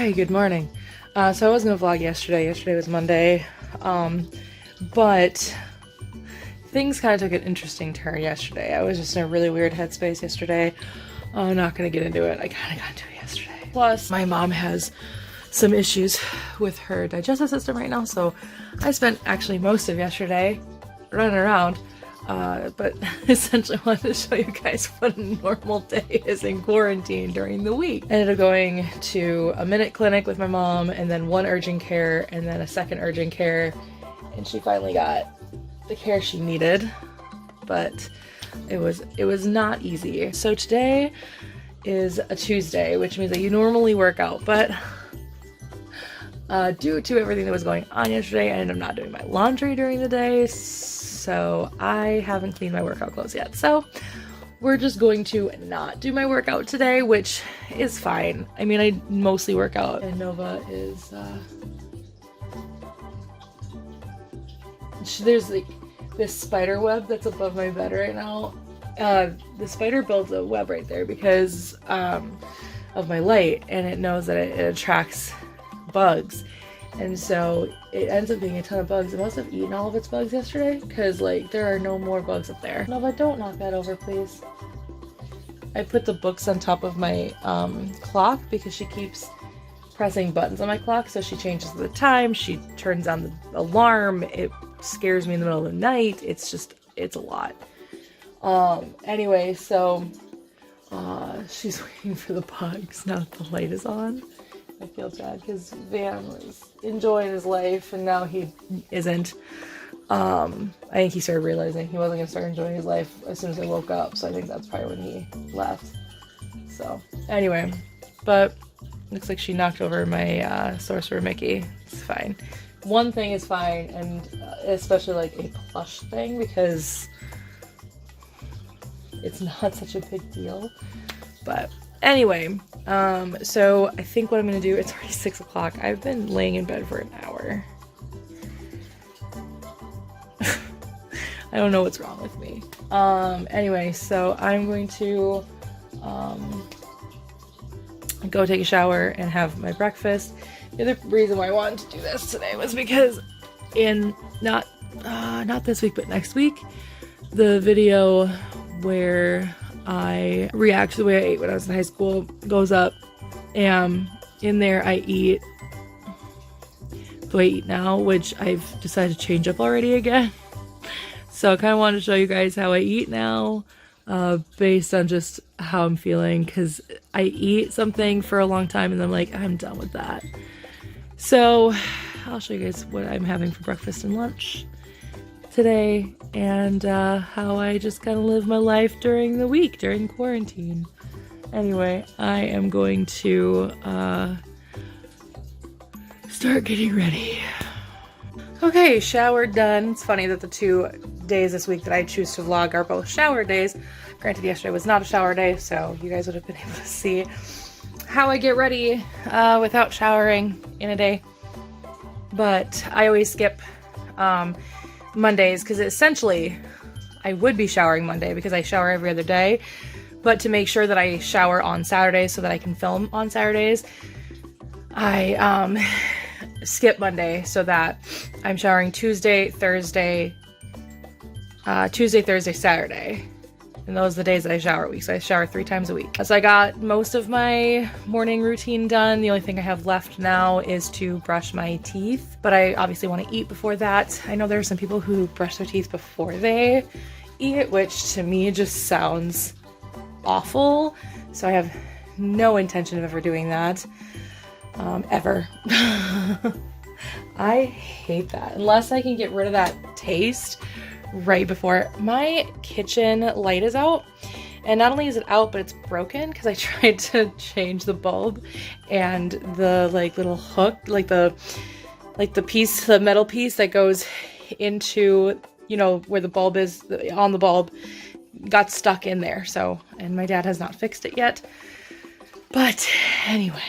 Hi, good morning. So I wasn't gonna vlog yesterday. Yesterday was Monday. But things kind of took an interesting turn yesterday. I was just in a really weird headspace yesterday. I'm not gonna get into it. I kind of got into it yesterday. Plus, my mom has some issues with her digestive system right now, so I spent actually most of yesterday running around. But essentially I wanted to show you guys what a normal day is in quarantine during the week. I ended up going to a minute clinic with my mom, and then one urgent care, and then a second urgent care, and she finally got the care she needed, but it was not easy. So today is a Tuesday, which means that you normally work out, but due to everything that was going on yesterday, I ended up not doing my laundry during the day, so I haven't cleaned my workout clothes yet. So we're just going to not do my workout today, which is fine. I mean, I mostly work out, and Nova is, there's like this spider web that's above my bed right now. The spider builds a web right there because of my light, and it knows that it attracts bugs, and so it ends up being a ton of bugs. It must have eaten all of its bugs yesterday, because like there are no more bugs up there. Nova, don't knock that over, please. I put the books on top of my clock because she keeps pressing buttons on my clock, so she changes the time, she turns on the alarm, it scares me in the middle of the night. It's a lot. Anyway, so she's waiting for the bugs now that the light is on. I feel bad because Van was enjoying his life and now he isn't. I think he started realizing he wasn't going to start enjoying his life as soon as I woke up, so I think that's probably when he left. So, anyway, but looks like she knocked over my Sorcerer Mickey. It's fine. One thing is fine, and especially like a plush thing, because it's not such a big deal. But anyway, so I think what I'm gonna do, it's already 6 o'clock. I've been laying in bed for an hour. I don't know what's wrong with me. Anyway, so I'm going to go take a shower and have my breakfast. The other reason why I wanted to do this today was because in not this week but next week, the video where I react to the way I ate when I was in high school goes up, and in there I eat the way I eat now, which I've decided to change up already again. So I kind of wanted to show you guys how I eat now, based on just how I'm feeling, because I eat something for a long time and then I'm like, I'm done with that. So I'll show you guys what I'm having for breakfast and lunch today, and how I just kind of live my life during the week, during quarantine. Anyway, I am going to start getting ready. Okay, showered, done. It's funny that the 2 days this week that I choose to vlog are both shower days. Granted, yesterday was not a shower day, so you guys would have been able to see how I get ready without showering in a day. But I always skip Mondays, because essentially I would be showering Monday because I shower every other day, but to make sure that I shower on Saturdays so that I can film on Saturdays, I skip Monday so that I'm showering Tuesday, Thursday, Saturday. And those are the days that I shower a week. So I shower 3 times a week. So I got most of my morning routine done. The only thing I have left now is to brush my teeth. But I obviously want to eat before that. I know there are some people who brush their teeth before they eat, which to me just sounds awful. So I have no intention of ever doing that. Ever. I hate that. Unless I can get rid of that taste right before. My kitchen light is out, and not only is it out, but it's broken because I tried to change the bulb, and the like little hook, like the piece, the metal piece that goes into, you know, where the bulb is, on the bulb, got stuck in there. So, and my dad has not fixed it yet. But anyway,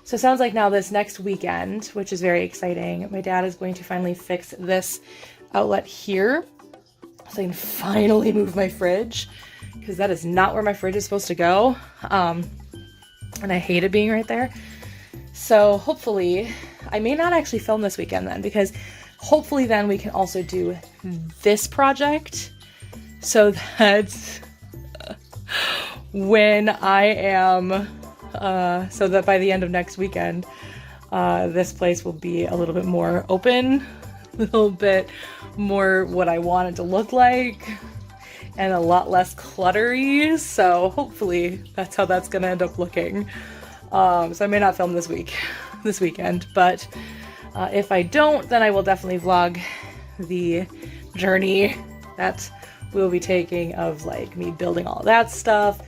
so it sounds like now this next weekend, which is very exciting, my dad is going to finally fix this outlet here, so I can finally move my fridge, because that is not where my fridge is supposed to go, and I hate it being right there. So hopefully, I may not actually film this weekend then, because hopefully then we can also do this project so that when I am, so that by the end of next weekend, this place will be a little bit more open, a little bit more what I want it to look like, and a lot less cluttery. So hopefully that's how that's gonna end up looking. So I may not film this weekend, but if I don't, then I will definitely vlog the journey that we'll be taking of like me building all that stuff,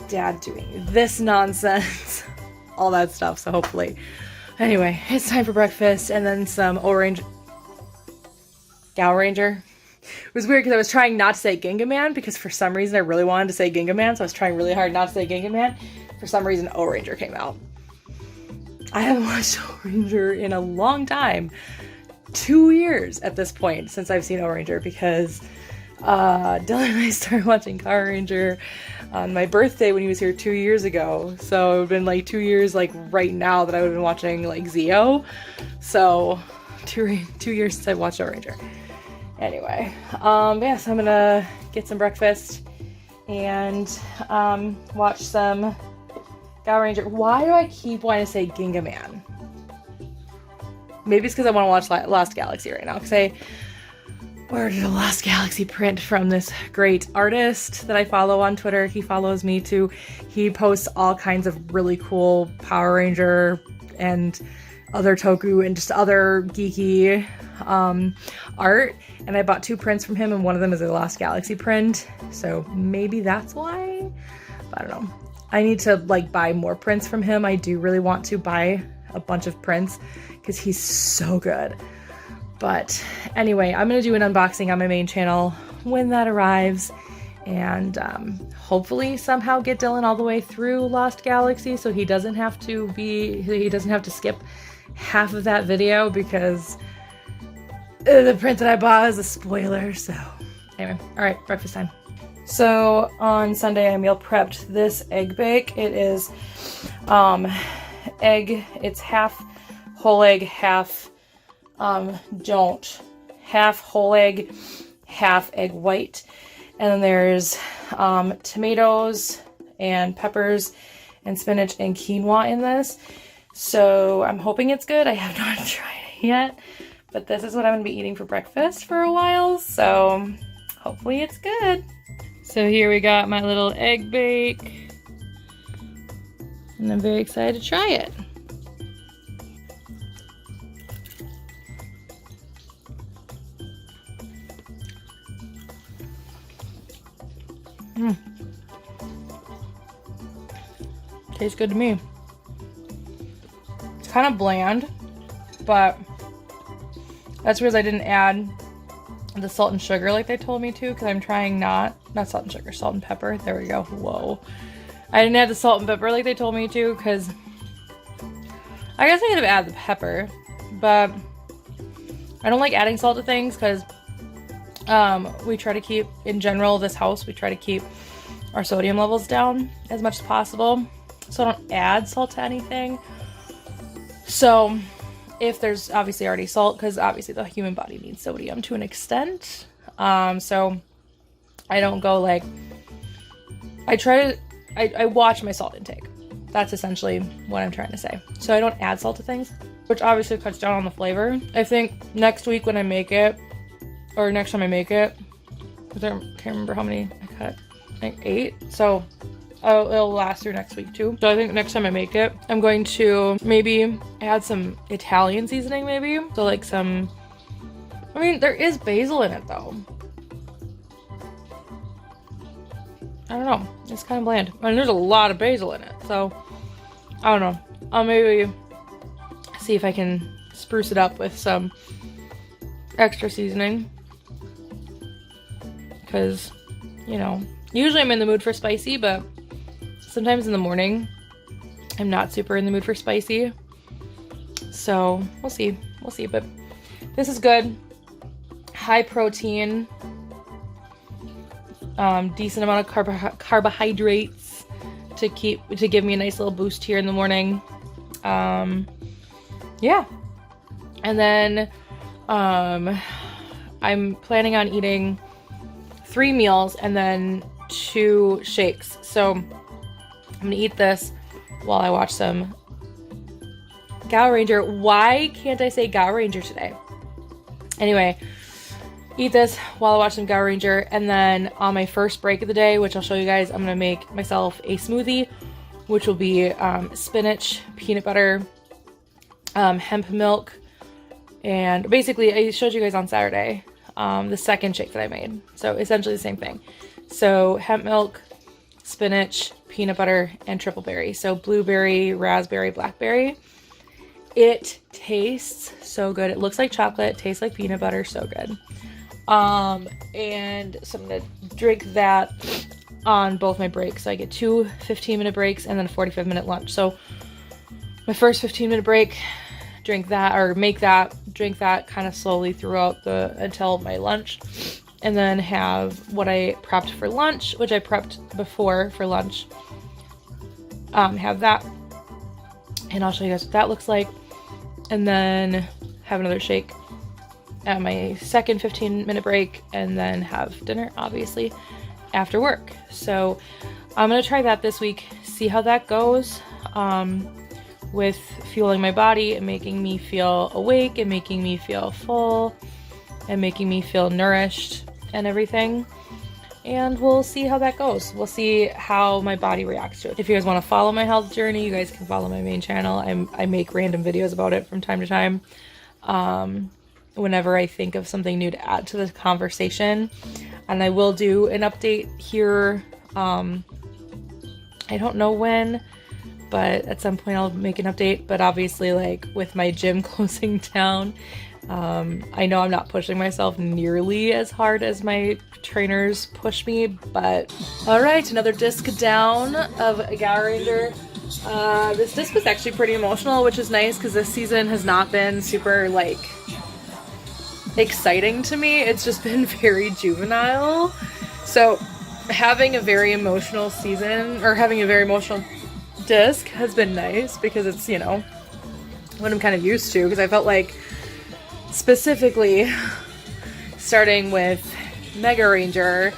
Dad doing this nonsense, all that stuff. So hopefully, anyway, it's time for breakfast and then some Gal Ranger. It was weird because I was trying not to say Gingaman because for some reason I really wanted to say Gingaman, so I was trying really hard not to say Gingaman. For some reason, O-Ranger came out. I haven't watched O-Ranger in a long time. 2 years at this point since I've seen O-Ranger, because Dylan and I started watching Power Ranger on my birthday when he was here 2 years ago. So it would have been like 2 years like right now that I would have been watching like Zeo. So 2 years since I watched O-Ranger. Anyway, yeah, so I'm gonna get some breakfast and watch some Gal Ranger. Why do I keep wanting to say Gingaman? Maybe it's because I want to watch Lost Galaxy right now, because I ordered a Lost Galaxy print from this great artist that I follow on Twitter. He follows me too. He posts all kinds of really cool Power Ranger and other toku and just other geeky art. And I bought 2 prints from him, and one of them is a Lost Galaxy print. So maybe that's why. I don't know. I need to like buy more prints from him. I do really want to buy a bunch of prints because he's so good. But anyway, I'm going to do an unboxing on my main channel when that arrives, and hopefully somehow get Dylan all the way through Lost Galaxy so he doesn't have to skip half of that video, because the print that I bought is a spoiler. So anyway, all right, breakfast time. So on Sunday I meal prepped this egg bake. It is egg, it's half whole egg, half half whole egg, half egg white. And then there's tomatoes and peppers and spinach and quinoa in this. So I'm hoping it's good. I have not tried it yet, but this is what I'm gonna be eating for breakfast for a while. So hopefully it's good. So here we got my little egg bake, and I'm very excited to try it. Tastes good to me. It's kind of bland, but that's because I didn't add the salt and sugar like they told me to, because I'm trying not salt and sugar, salt and pepper. There we go. Whoa. I didn't add the salt and pepper like they told me to, because I guess I could have added the pepper, but I don't like adding salt to things, because we try to keep, in general, this house, we try to keep our sodium levels down as much as possible. So I don't add salt to anything. So if there's obviously already salt, because obviously the human body needs sodium to an extent. So I don't go like, I watch my salt intake. That's essentially what I'm trying to say. So I don't add salt to things, which obviously cuts down on the flavor. I think next week when I make it, or next time I make it, because I can't remember how many I cut, I think 8. So it'll last through next week too. So I think next time I make it, I'm going to maybe add some Italian seasoning maybe. So like some, I mean, there is basil in it though. I don't know. It's kind of bland. And there's a lot of basil in it. So I don't know. I'll maybe see if I can spruce it up with some extra seasoning. Because, you know, usually I'm in the mood for spicy, but sometimes in the morning, I'm not super in the mood for spicy. So we'll see. We'll see. But this is good. High protein. Decent amount of carbohydrates to give me a nice little boost here in the morning. Yeah. And then I'm planning on eating 3 meals and then 2 shakes. So I'm gonna eat this while I watch some Gal Ranger. Why can't I say Gal Ranger today? Anyway, eat this while I watch some Gal Ranger, and then on my first break of the day, which I'll show you guys, I'm gonna make myself a smoothie, which will be spinach, peanut butter, hemp milk, and basically I showed you guys on Saturday the second shake that I made. So essentially the same thing. So hemp milk, spinach, peanut butter, and triple berry. So blueberry, raspberry, blackberry. It tastes so good. It looks like chocolate, tastes like peanut butter, so good. And so I'm gonna drink that on both my breaks. So I get 2 15-minute breaks and then a 45-minute lunch. So my first 15-minute break, drink that, or make that, drink that kind of slowly throughout until my lunch, and then have what I prepped for lunch, which I prepped before for lunch. Have that, and I'll show you guys what that looks like, and then have another shake at my second 15-minute break, and then have dinner, obviously, after work. So I'm gonna try that this week, see how that goes, with fueling my body and making me feel awake and making me feel full and making me feel nourished and everything. And we'll see how that goes. We'll see how my body reacts to it. If you guys want to follow my health journey, you guys can follow my main channel. I make random videos about it from time to time. Whenever I think of something new to add to the conversation. And I will do an update here. I don't know when, but at some point I'll make an update. But obviously, like with my gym closing down, I know I'm not pushing myself nearly as hard as my trainers push me, but all right, another disc down of Gal Ranger. This disc was actually pretty emotional, which is nice because this season has not been super like exciting to me. It's just been very juvenile. So having a very emotional season, or having a very emotional disc, has been nice because it's, you know, what I'm kind of used to, because I felt like specifically starting with Mega Ranger,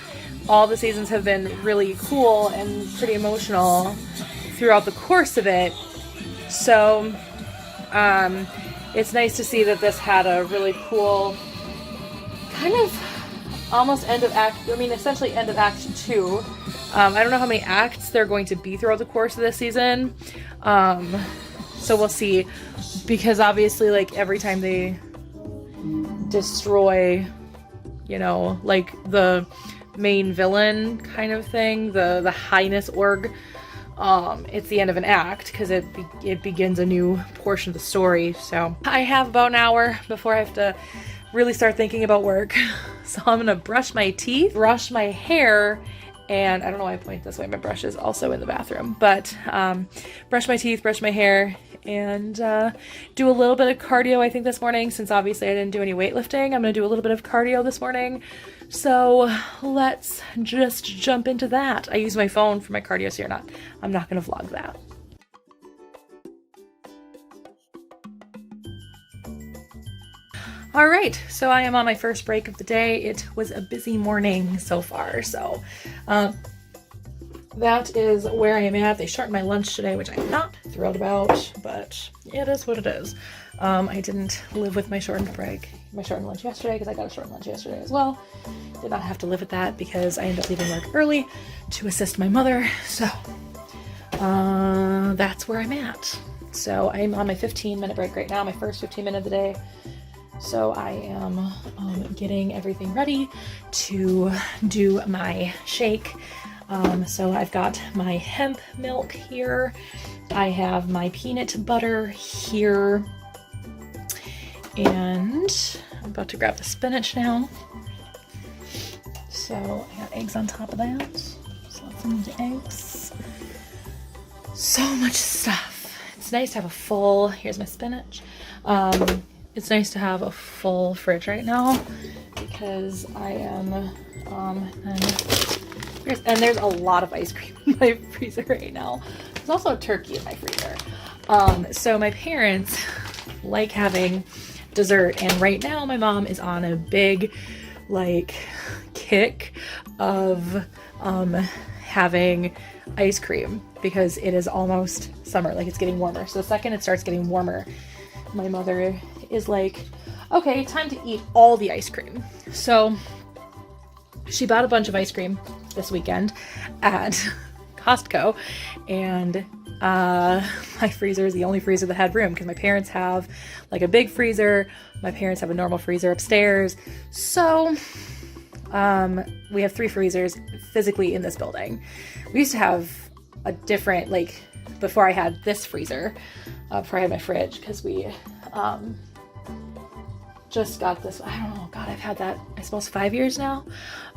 all the seasons have been really cool and pretty emotional throughout the course of it. So it's nice to see that this had a really cool kind of almost end of act, I mean essentially end of act 2. I don't know how many acts there are going to be throughout the course of this season. So we'll see, because obviously like every time they destroy, you know, like the main villain kind of thing, the Highness Org, it's the end of an act because it begins a new portion of the story. So I have about an hour before I have to really start thinking about work. So I'm gonna brush my teeth, brush my hair, and I don't know why I point this way, my brush is also in the bathroom, but brush my teeth, brush my hair, and do a little bit of cardio I think this morning, since obviously I didn't do any weightlifting. I'm gonna do a little bit of cardio this morning. So let's just jump into that. I use my phone for my cardio, so I'm not gonna vlog that. All right, so I am on my first break of the day. It was a busy morning so far, so that is where I am at. They shortened my lunch today, which I'm not thrilled about, but it is what it is. I didn't live with my shortened lunch yesterday because I got a shortened lunch yesterday as well. Did not have to live with that because I ended up leaving work early to assist my mother. So that's where I'm at. So I'm on my 15-minute break right now, my first 15 minute of the day. So I am getting everything ready to do my shake. So I've got my hemp milk here. I have my peanut butter here. And I'm about to grab the spinach now. So I got eggs on top of that. So lots of eggs. So much stuff. It's nice to have a full, here's my spinach. It's nice to have a full fridge right now because I am, and there's a lot of ice cream in my freezer right now. There's also a turkey in my freezer. So my parents like having dessert, and right now my mom is on a big like kick of having ice cream because it is almost summer, like it's getting warmer. So the second it starts getting warmer, my mother is like, okay, time to eat all the ice cream. So she bought a bunch of ice cream this weekend at Costco, and my freezer is the only freezer that had room because my parents have like a big freezer. My parents have a normal freezer upstairs. So we have 3 freezers physically in this building. We used to have a different, like before I had this freezer, before I had my fridge, because we just got this, I don't know, God, I've had that, I suppose 5 years now.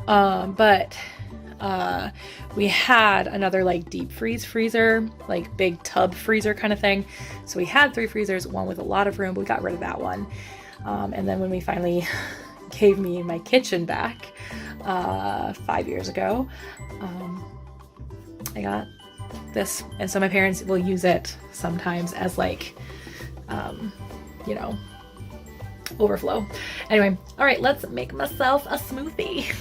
But we had another like deep freezer, like big tub freezer kind of thing. So we had 3 freezers, one with a lot of room, but we got rid of that one. And then when we finally gave me my kitchen back 5 years ago, I got this. And so my parents will use it sometimes as like, you know, overflow. Anyway, all right, let's make myself a smoothie.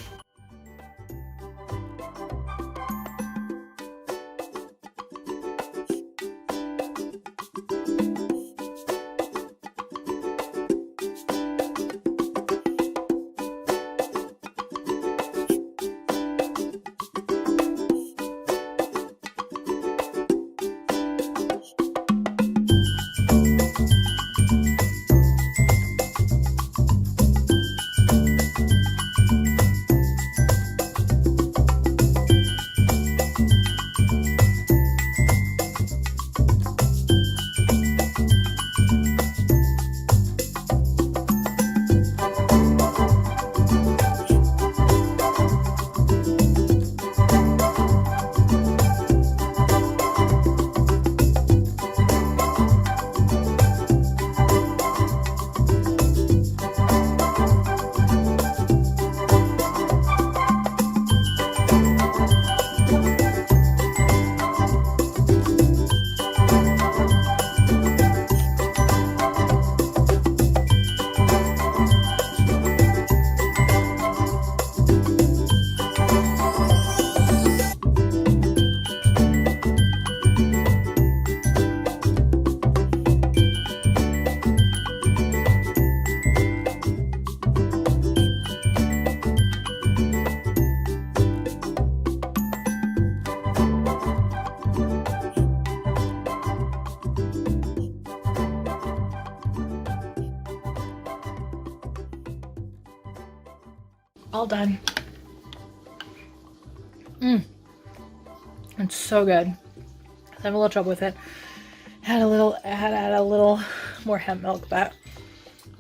All done. It's so good. I had a little trouble with it. Had a little more hemp milk, but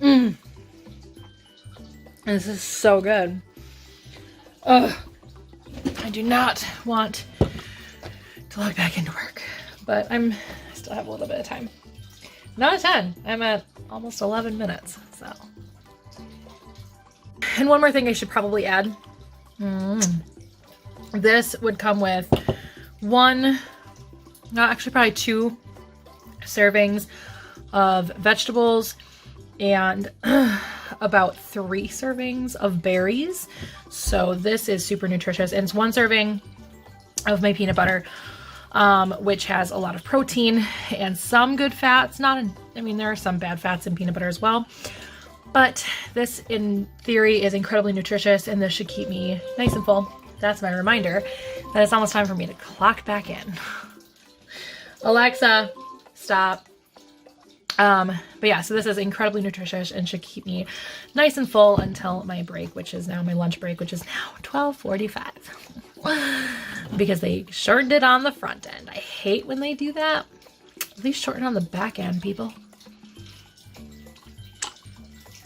this is so good. Ugh. I do not want to log back into work, but I still have a little bit of time. Not at 10. I'm at almost 11 minutes, so. And one more thing I should probably add. This would come with probably 2 servings of vegetables and about 3 servings of berries. So this is super nutritious. And it's 1 serving of my peanut butter, which has a lot of protein and some good fats. There are some bad fats in peanut butter as well. But this, in theory, is incredibly nutritious, and this should keep me nice and full. That's my reminder that it's almost time for me to clock back in. Alexa, stop. But yeah, so this is incredibly nutritious and should keep me nice and full until my break, which is now my lunch break, which is now 12:45. Because they shortened it on the front end. I hate when they do that. At least shorten on the back end, people.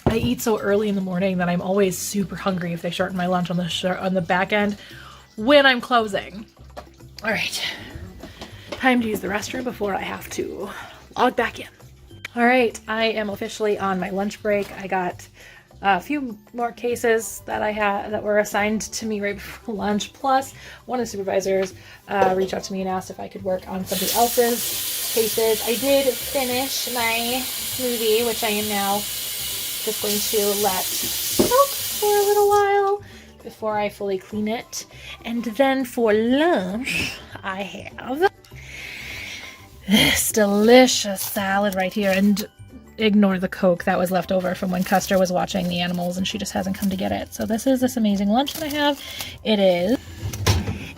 I eat so early in the morning that I'm always super hungry if they shorten my lunch on the back end when I'm closing. All right, time to use the restroom before I have to log back in. All right, I am officially on my lunch break. I got a few more cases that I had that were assigned to me right before lunch. Plus, one of the supervisors reached out to me and asked if I could work on somebody else's. cases. I did finish my smoothie, which I am now just going to let soak for a little while before I fully clean it. And then for lunch, I have this delicious salad right here. And ignore the Coke that was left over from when Custer was watching the animals and she just hasn't come to get it. So this is this amazing lunch that I have. It is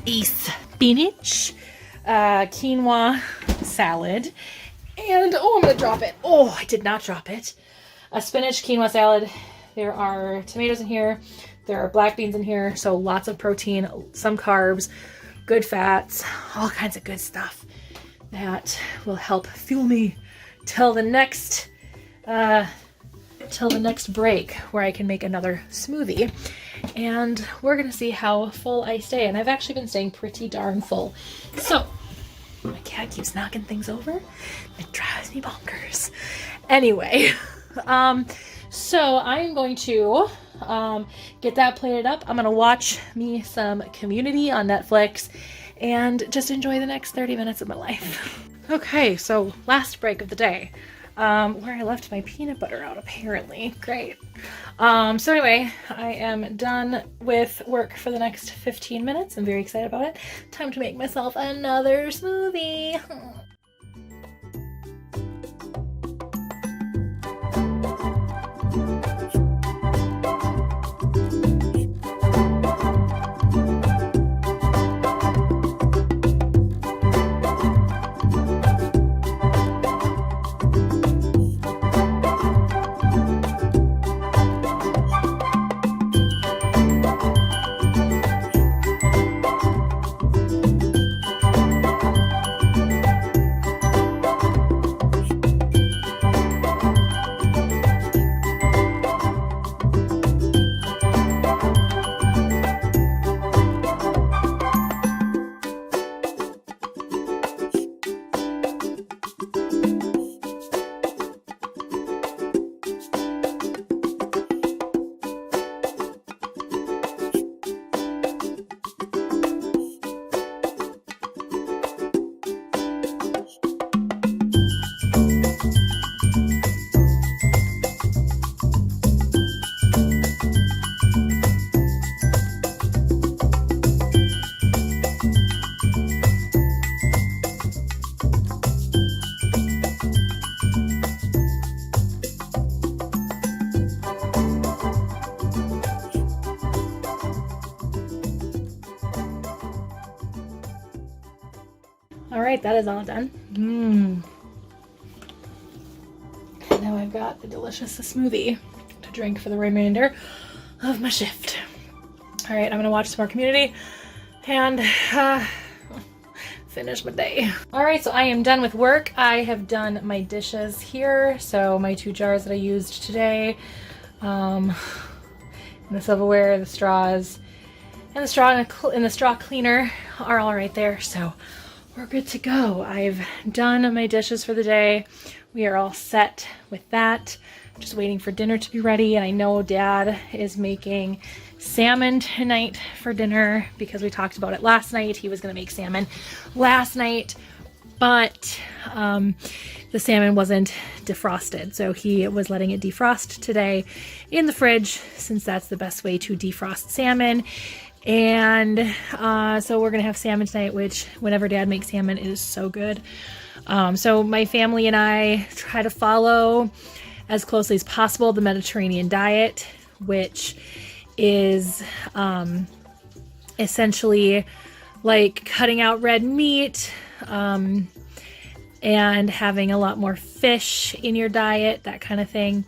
a spinach, quinoa salad, and oh, I'm gonna drop it. Oh, I did not drop it. A spinach quinoa salad. There are tomatoes in here. There are black beans in here. So lots of protein, some carbs, good fats, all kinds of good stuff that will help fuel me till the next break where I can make another smoothie. And we're gonna see how full I stay. And I've actually been staying pretty darn full. So my cat keeps knocking things over. It drives me bonkers. Anyway, so I'm going to get that plated up. I'm gonna watch me some Community on Netflix and just enjoy the next 30 minutes of my life. Okay, so last break of the day. Where I left my peanut butter out, apparently. Great. So anyway, I am done with work for the next 15 minutes. I'm very excited about it. Time to make myself another smoothie. Alright, that is all done. And now I've got the delicious smoothie to drink for the remainder of my shift. Alright, I'm gonna watch some more Community and finish my day. Alright, so I am done with work. I have done my dishes here. So my 2 jars that I used today, and the silverware, the straws, and the straw cleaner are all right there. So we're good to go. I've done my dishes for the day. We are all set with that. Just waiting for dinner to be ready. And I know Dad is making salmon tonight for dinner because we talked about it last night. He was going to make salmon last night, but the salmon wasn't defrosted. So he was letting it defrost today in the fridge since that's the best way to defrost salmon. And so we're gonna have salmon tonight, which whenever Dad makes salmon, it is so good. So my family and I try to follow as closely as possible the Mediterranean diet, which is essentially like cutting out red meat and having a lot more fish in your diet, that kind of thing.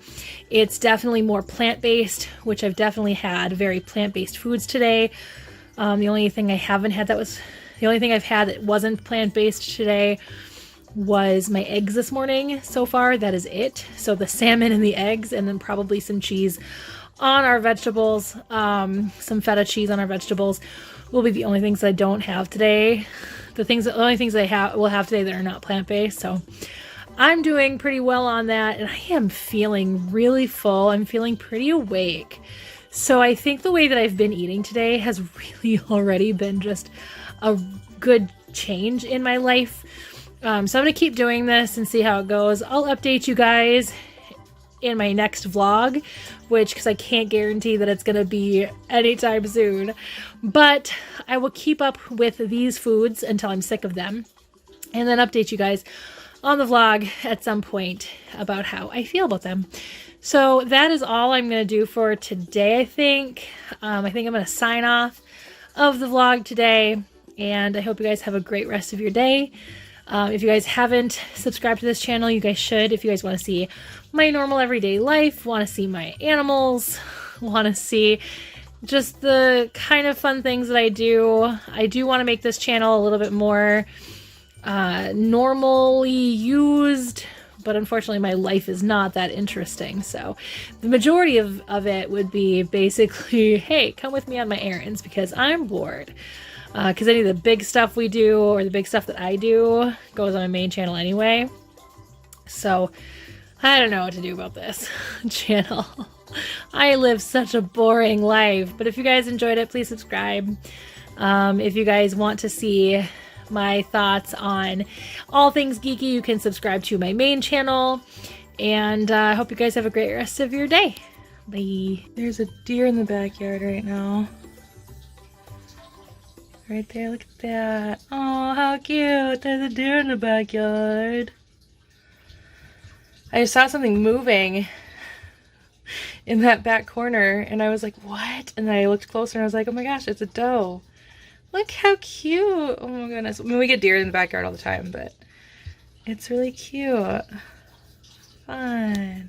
It's definitely more plant-based, which I've definitely had very plant-based foods today. The only thing I've had that wasn't plant-based today was my eggs this morning so far. That is it. So the salmon and the eggs, and then probably some cheese on our vegetables, some feta cheese on our vegetables will be the only things I don't have today. The only things I will have today that are not plant-based. So I'm doing pretty well on that, and I am feeling really full. I'm feeling pretty awake. So I think the way that I've been eating today has really already been just a good change in my life. So I'm going to keep doing this and see how it goes. I'll update you guys in my next vlog, because I can't guarantee that it's going to be anytime soon. But I will keep up with these foods until I'm sick of them, and then update you guys on the vlog at some point about how I feel about them. So that is all I'm going to do for today, I think. I think I'm going to sign off of the vlog today, and I hope you guys have a great rest of your day. If you guys haven't subscribed to this channel, you guys should. If you guys want to see my normal everyday life, want to see my animals, want to see just the kind of fun things that I do want to make this channel a little bit more normally used, but unfortunately my life is not that interesting. So the majority of it would be basically, hey, come with me on my errands because I'm bored. Because any of the big stuff we do, or the big stuff that I do, goes on my main channel anyway. So I don't know what to do about this channel. I live such a boring life. But if you guys enjoyed it, please subscribe. If you guys want to see my thoughts on all things geeky, you can subscribe to my main channel. And I hope you guys have a great rest of your day. Bye. There's a deer in the backyard right now. Right there, look at that. Oh, how cute. There's a deer in the backyard. I just saw something moving in that back corner, and I was like, what? And then I looked closer, and I was like, oh my gosh, it's a doe. Look how cute. Oh my goodness. I mean, we get deer in the backyard all the time, but it's really cute. Fun.